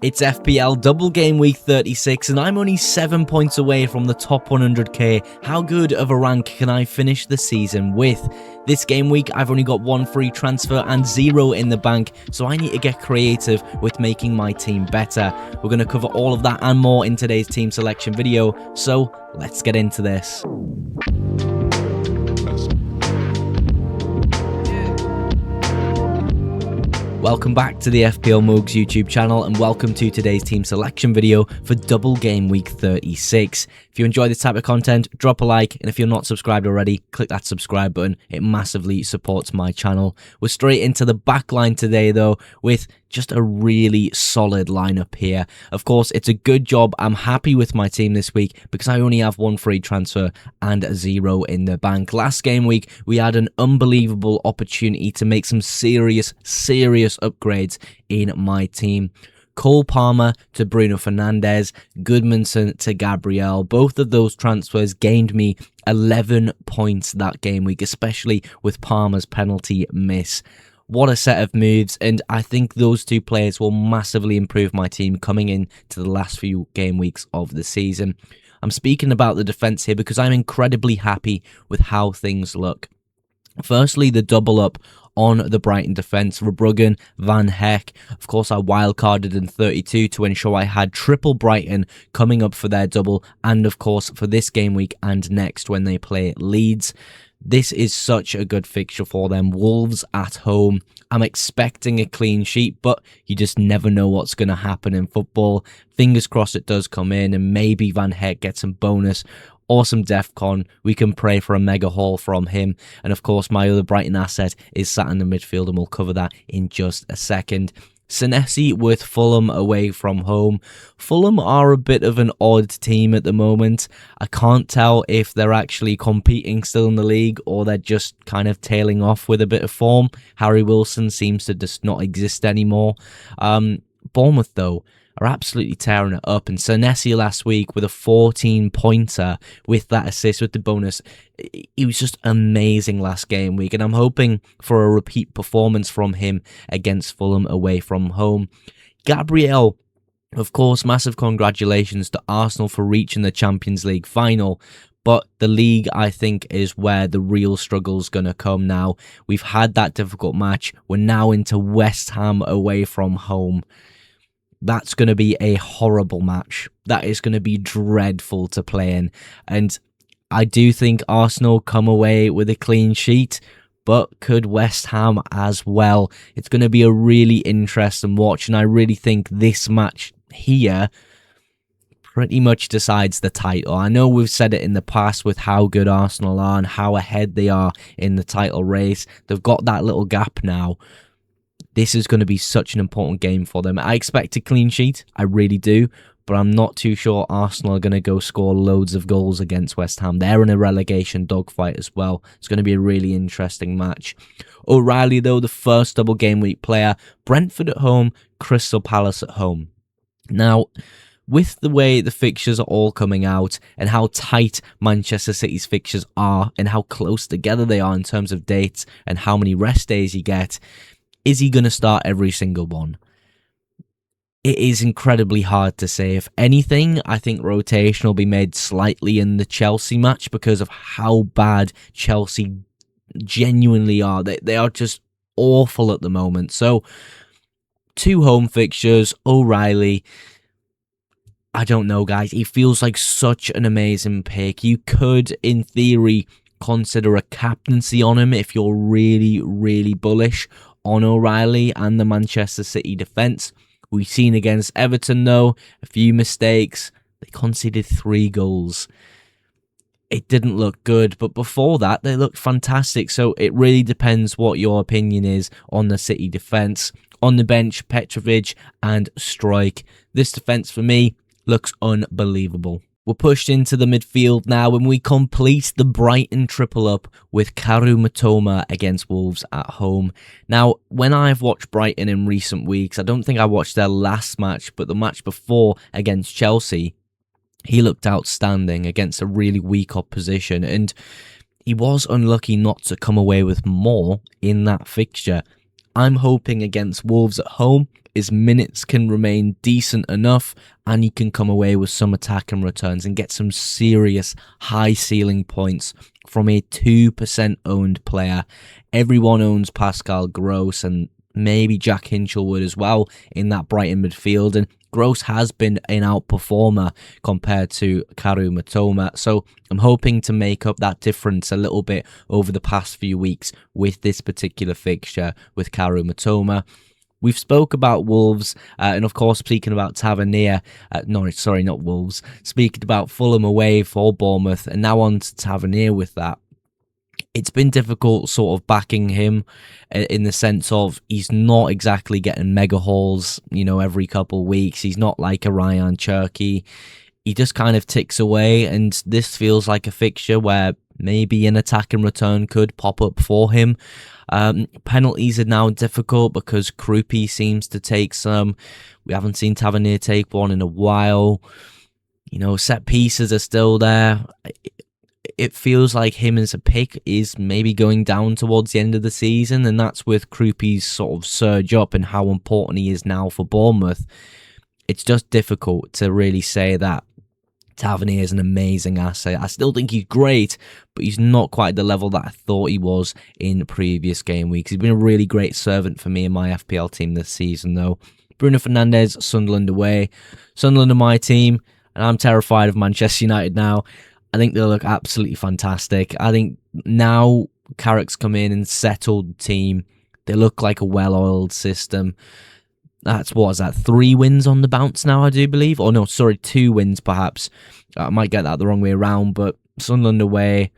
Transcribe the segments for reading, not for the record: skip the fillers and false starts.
It's FPL double game week 36 and I'm only 7 points away from the top 100k. How good of a rank can I finish the season with? This game week I've only got 1 free transfer and 0 in the bank, so I need to get creative with making my team better. We're going to cover all of that and more in today's team selection video, so let's get into this. Welcome back to the FPL Mowgs YouTube channel and welcome to today's team selection video for double game week 36. If you enjoy this type of content, drop a like, and if you're not subscribed already, click that subscribe button. It massively supports my channel. We're straight into the back line today though, with just a really solid lineup here. Of course, it's a good job. I'm happy with my team this week because I only have 1 free transfer and 0 in the bank. Last game week, we had an unbelievable opportunity to make some serious upgrades in my team. Cole Palmer to Bruno Fernandes, Goodmanson to Gabriel. Both of those transfers gained me 11 points that game week, especially with Palmer's penalty miss. What a set of moves, and I think those two players will massively improve my team coming into the last few game weeks of the season. I'm speaking about the defence here because I'm incredibly happy with how things look. Firstly, the double up on the Brighton defence, Verbruggen, Van Hecke. Of course, I wildcarded in 32 to ensure I had triple Brighton coming up for their double, and of course for this game week and next when they play Leeds. This is such a good fixture for them. Wolves at home. I'm expecting a clean sheet, but you just never know what's going to happen in football. Fingers crossed it does come in and maybe Van Hecke gets some bonus or some DEFCON. We can pray for a mega haul from him. And of course, my other Brighton asset is sat in the midfield, and we'll cover that in just a second. Senesi with Fulham away from home. Fulham are a bit of an odd team at the moment. I can't tell if they're actually competing still in the league or they're just kind of tailing off with a bit of form. Harry Wilson seems to just not exist anymore. Bournemouth, though, are absolutely tearing it up, and Senesi last week with a 14-pointer with that assist with the bonus, he was just amazing last game week, and I'm hoping for a repeat performance from him against Fulham away from home. Gabriel, of course, massive congratulations to Arsenal for reaching the Champions League final, but the league, I think, is where the real struggle's going to come now. We've had that difficult match. We're now into West Ham away from home. That's going to be a horrible match. That is going to be dreadful to play in. And I do think Arsenal come away with a clean sheet, but could West Ham as well. It's going to be a really interesting watch, and I really think this match here pretty much decides the title. I know we've said it in the past with how good Arsenal are and how ahead they are in the title race. They've got that little gap now. This is going to be such an important game for them. I expect a clean sheet, I really do, but I'm not too sure Arsenal are going to go score loads of goals against West Ham. They're in a relegation dogfight as well. It's going to be a really interesting match. O'Reilly, though, the first double game week player. Brentford at home, Crystal Palace at home. Now, with the way the fixtures are all coming out and how tight Manchester City's fixtures are and how close together they are in terms of dates and how many rest days you get, is he going to start every single one? It is incredibly hard to say. If anything, I think rotation will be made slightly in the Chelsea match because of how bad Chelsea genuinely are. They are just awful at the moment. So, 2 home fixtures, O'Reilly. I don't know, guys. He feels like such an amazing pick. You could, in theory, consider a captaincy on him if you're really bullish on O'Reilly and the Manchester City defence. We've seen against Everton, though, a few mistakes. They conceded 3 goals. It didn't look good, but before that, they looked fantastic. So it really depends what your opinion is on the City defence. On the bench, Petrovic and Strike. This defence, for me, looks unbelievable. We're pushed into the midfield now when we complete the Brighton triple up with Mitoma against Wolves at home. Now, when I've watched Brighton in recent weeks, I don't think I watched their last match, but the match before against Chelsea, he looked outstanding against a really weak opposition, and he was unlucky not to come away with more in that fixture. I'm hoping against Wolves at home his minutes can remain decent enough and he can come away with some attack and returns and get some serious high ceiling points from a 2% owned player. Everyone owns Pascal Gross and maybe Jack Hinchelwood as well in that Brighton midfield, and Gross has been an outperformer compared to Karu Mitoma, so I'm hoping to make up that difference a little bit over the past few weeks with this particular fixture with Karu Mitoma. We've spoke about Wolves, and of course, speaking about Tavernier, not Wolves, speaking about Fulham away for Bournemouth, and now on to Tavernier with that. It's been difficult sort of backing him in the sense of he's not exactly getting mega hauls, every couple of weeks. He's not like a Ryan Cherki. He just kind of ticks away, and this feels like a fixture where maybe an attack and return could pop up for him. Penalties are now difficult because Krupi seems to take some. We haven't seen Tavernier take one in a while. Set pieces are still there. It feels like him as a pick is maybe going down towards the end of the season, and that's with Krupi's sort of surge up and how important he is now for Bournemouth. It's just difficult to really say that Tavernier is an amazing asset. I still think he's great, but he's not quite the level that I thought he was in previous game weeks. He's been a really great servant for me in my FPL team this season, though. Bruno Fernandes, Sunderland away. Sunderland are my team, and I'm terrified of Manchester United now. I think they'll look absolutely fantastic. I think now Carrick's come in and settled the team. They look like a well-oiled system. That's, 3 wins on the bounce now, I do believe. Or no, sorry, 2 wins perhaps. I might get that the wrong way around, but Sunderland away.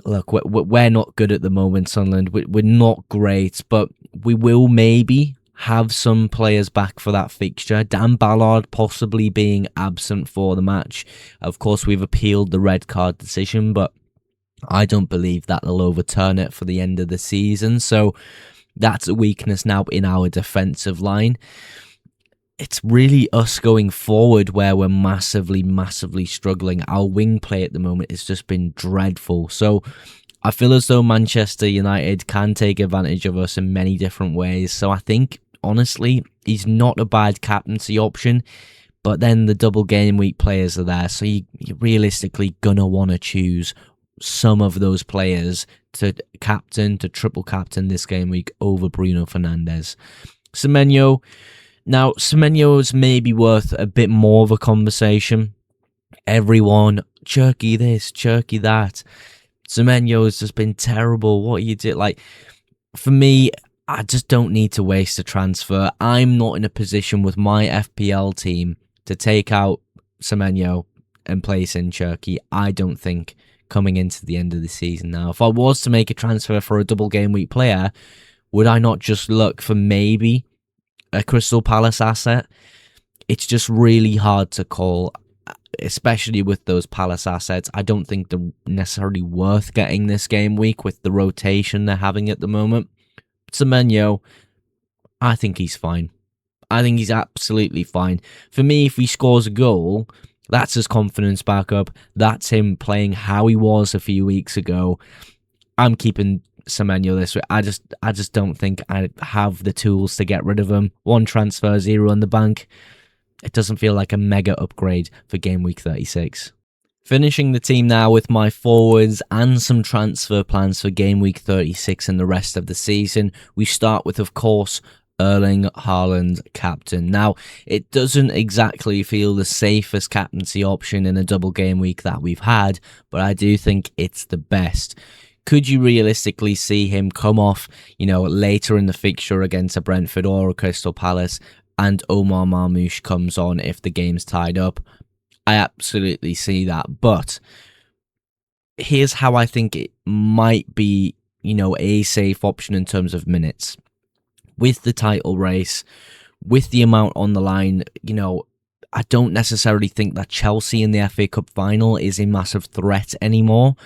Look, we're not good at the moment, Sunderland. We're not great, but we will maybe have some players back for that fixture. Dan Ballard possibly being absent for the match. Of course, we've appealed the red card decision, but I don't believe that they'll overturn it for the end of the season. So that's a weakness now in our defensive line. It's really us going forward where we're massively, massively struggling. Our wing play at the moment has just been dreadful. So I feel as though Manchester United can take advantage of us in many different ways. So I think, honestly, he's not a bad captaincy option. But then the double game week players are there. So you're realistically going to want to choose some of those players to triple captain this game week over Bruno Fernandes. Semenyo. Now, Semenyo is maybe worth a bit more of a conversation. Everyone, Cherki this, Cherki that. Semenyo has just been terrible. What you did, for me, I just don't need to waste a transfer. I'm not in a position with my FPL team to take out Semenyo and place in Cherki. I don't think coming into the end of the season now. If I was to make a transfer for a double game week player, would I not just look for maybe a Crystal Palace asset? It's just really hard to call, especially with those Palace assets. I don't think they're necessarily worth getting this game week with the rotation they're having at the moment. Semenyo, I think he's fine. I think he's absolutely fine. For me, if he scores a goal, that's his confidence back up. That's him playing how he was a few weeks ago. I'm keeping Semenyo this week. I just don't think I have the tools to get rid of him. 1 transfer, 0 in the bank. It doesn't feel like a mega upgrade for game week 36. Finishing the team now with my forwards and some transfer plans for game week 36 and the rest of the season. We start with, of course, Erling Haaland, captain. Now, it doesn't exactly feel the safest captaincy option in a double game week that we've had, but I do think it's the best. Could you realistically see him come off, later in the fixture against a Brentford or a Crystal Palace, and Omar Marmoush comes on if the game's tied up? I absolutely see that, but here's how I think it might be, a safe option in terms of minutes. With the title race, with the amount on the line, I don't necessarily think that Chelsea in the FA Cup final is a massive threat anymore.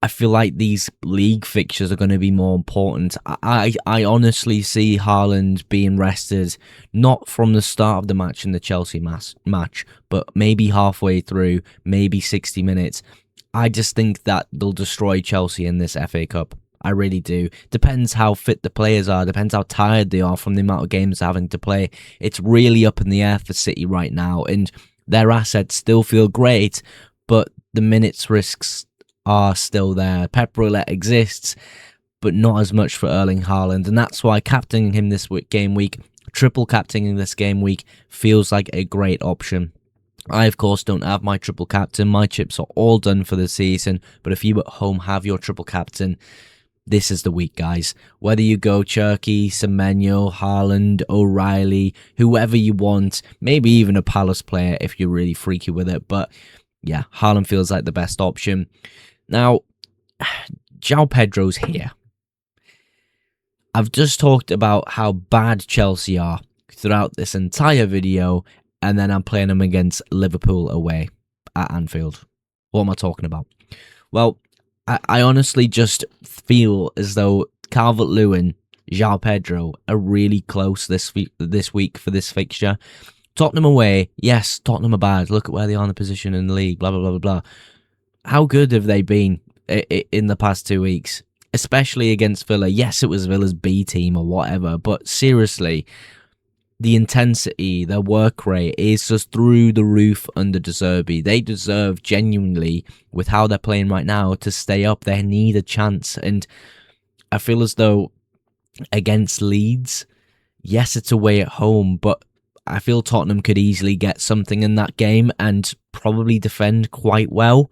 I feel like these league fixtures are going to be more important. I honestly see Haaland being rested, not from the start of the match in the Chelsea match, but maybe halfway through, maybe 60 minutes. I just think that they'll destroy Chelsea in this FA Cup. I really do. Depends how fit the players are. Depends how tired they are from the amount of games they're having to play. It's really up in the air for City right now, and their assets still feel great, but the minutes risks are still there. Pep Roulette exists, but not as much for Erling Haaland, and that's why captaining him this game week, triple captaining this game week, feels like a great option. I, of course, don't have my triple captain. My chips are all done for the season, but if you at home have your triple captain, this is the week, guys. Whether you go Cherki, Semenyo, Haaland, O'Reilly, whoever you want, maybe even a Palace player if you're really freaky with it, but yeah, Haaland feels like the best option. Now, João Pedro's here. I've just talked about how bad Chelsea are throughout this entire video, and then I'm playing them against Liverpool away at Anfield. What am I talking about? Well, I honestly just feel as though Calvert-Lewin, João Pedro are really close this week for this fixture. Tottenham away, yes, Tottenham are bad. Look at where they are in the position in the league, blah, blah, blah, blah, blah. How good have they been in the past 2 weeks? Especially against Villa. Yes, it was Villa's B team or whatever, but seriously, the intensity, their work rate is just through the roof under De Zerbi. They deserve genuinely, with how they're playing right now, to stay up. They need a chance, and I feel as though against Leeds, yes, it's away at home, but I feel Tottenham could easily get something in that game and probably defend quite well.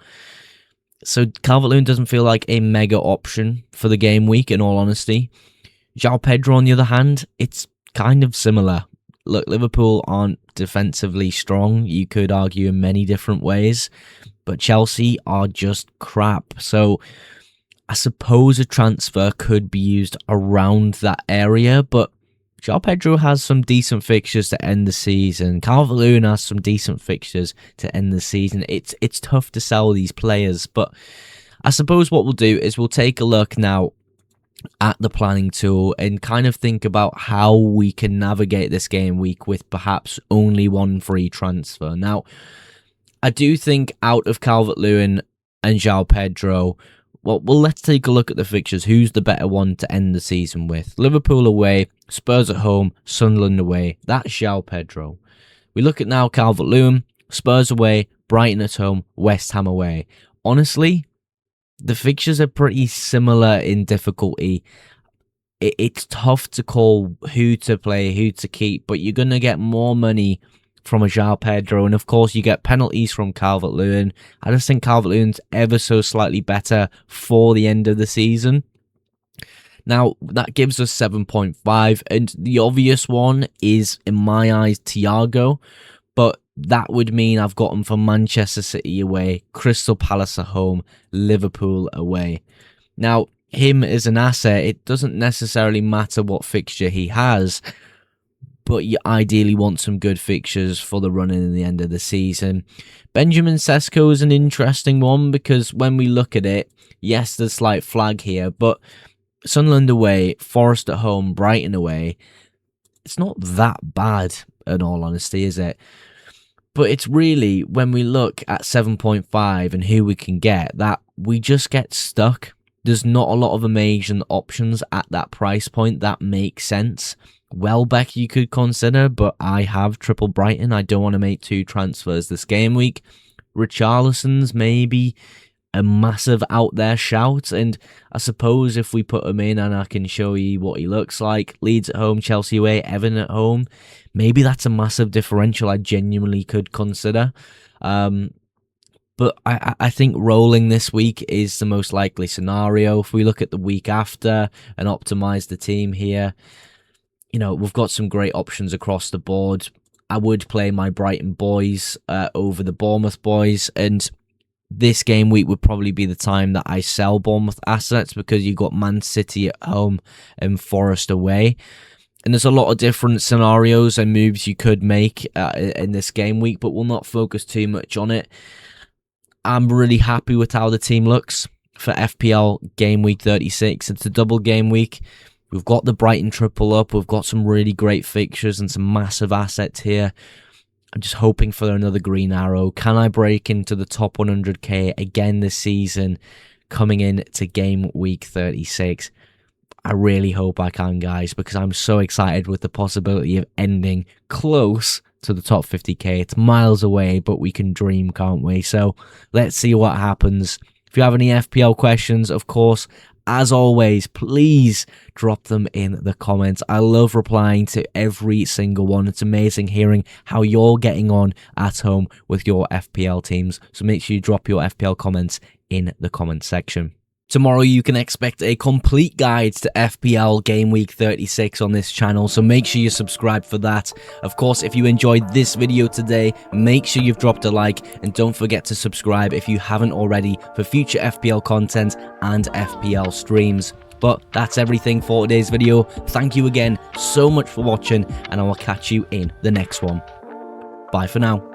So Calvert-Lewin doesn't feel like a mega option for the game week, in all honesty. João Pedro, on the other hand, it's kind of similar. Look, Liverpool aren't defensively strong, you could argue, in many different ways, but Chelsea are just crap. So I suppose a transfer could be used around that area, but João Pedro has some decent fixtures to end the season. Calvert-Lewin has some decent fixtures to end the season. It's tough to sell these players, but I suppose what we'll do is we'll take a look now at the planning tool and kind of think about how we can navigate this game week with perhaps only one free transfer. Now, I do think out of Calvert-Lewin and João Pedro, well, let's take a look at the fixtures. Who's the better one to end the season with? Liverpool away, Spurs at home, Sunderland away. That's João Pedro. We look at now Calvert-Lewin, Spurs away, Brighton at home, West Ham away. Honestly, the fixtures are pretty similar in difficulty. It's tough to call who to play, who to keep, but you're going to get more money from a João Pedro, and of course you get penalties from Calvert-Lewin. I just think Calvert-Lewin's ever so slightly better for the end of the season. Now, that gives us 7.5, and the obvious one is, in my eyes, Thiago, but that would mean I've got him for Manchester City away, Crystal Palace at home, Liverpool away. Now, him as an asset, it doesn't necessarily matter what fixture he has, but you ideally want some good fixtures for the run in the end of the season. Benjamin Sesko is an interesting one because when we look at it, yes, there's a slight flag here, but Sunderland away, Forest at home, Brighton away, it's not that bad, in all honesty, is it? But it's really, when we look at 7.5 and who we can get, that we just get stuck. There's not a lot of amazing options at that price point that make sense. Welbeck you could consider, but I have triple Brighton. I don't want to make 2 transfers this game week. Richarlison's maybe a massive out there shout, and I suppose if we put him in and I can show you what he looks like, Leeds at home, Chelsea away, Everton at home, maybe that's a massive differential I genuinely could consider. But I think rolling this week is the most likely scenario. If we look at the week after and optimize the team here, you know, we've got some great options across the board. I would play my Brighton boys over the Bournemouth boys, and this game week would probably be the time that I sell Bournemouth assets because you've got Man City at home and Forest away. And there's a lot of different scenarios and moves you could make in this game week, but we'll not focus too much on it. I'm really happy with how the team looks for FPL Gameweek 36. It's a double game week. We've got the Brighton triple up. We've got some really great fixtures and some massive assets here. I'm just hoping for another green arrow. Can I break into the top 100k again this season? coming in to game week 36. I really hope I can, guys, because I'm so excited with the possibility of ending close to the top 50k. It's miles away, but we can dream, can't we? So let's see what happens. If you have any FPL questions, of course, as always, please drop them in the comments. I love replying to every single one. It's amazing hearing how you're getting on at home with your FPL teams. So make sure you drop your FPL comments in the comment section. Tomorrow you can expect a complete guide to FPL Gameweek 36 on this channel, so make sure you subscribe for that. Of course, if you enjoyed this video today, make sure you've dropped a like, and don't forget to subscribe if you haven't already for future FPL content and FPL streams. But that's everything for today's video. Thank you again so much for watching, and I will catch you in the next one. Bye for now.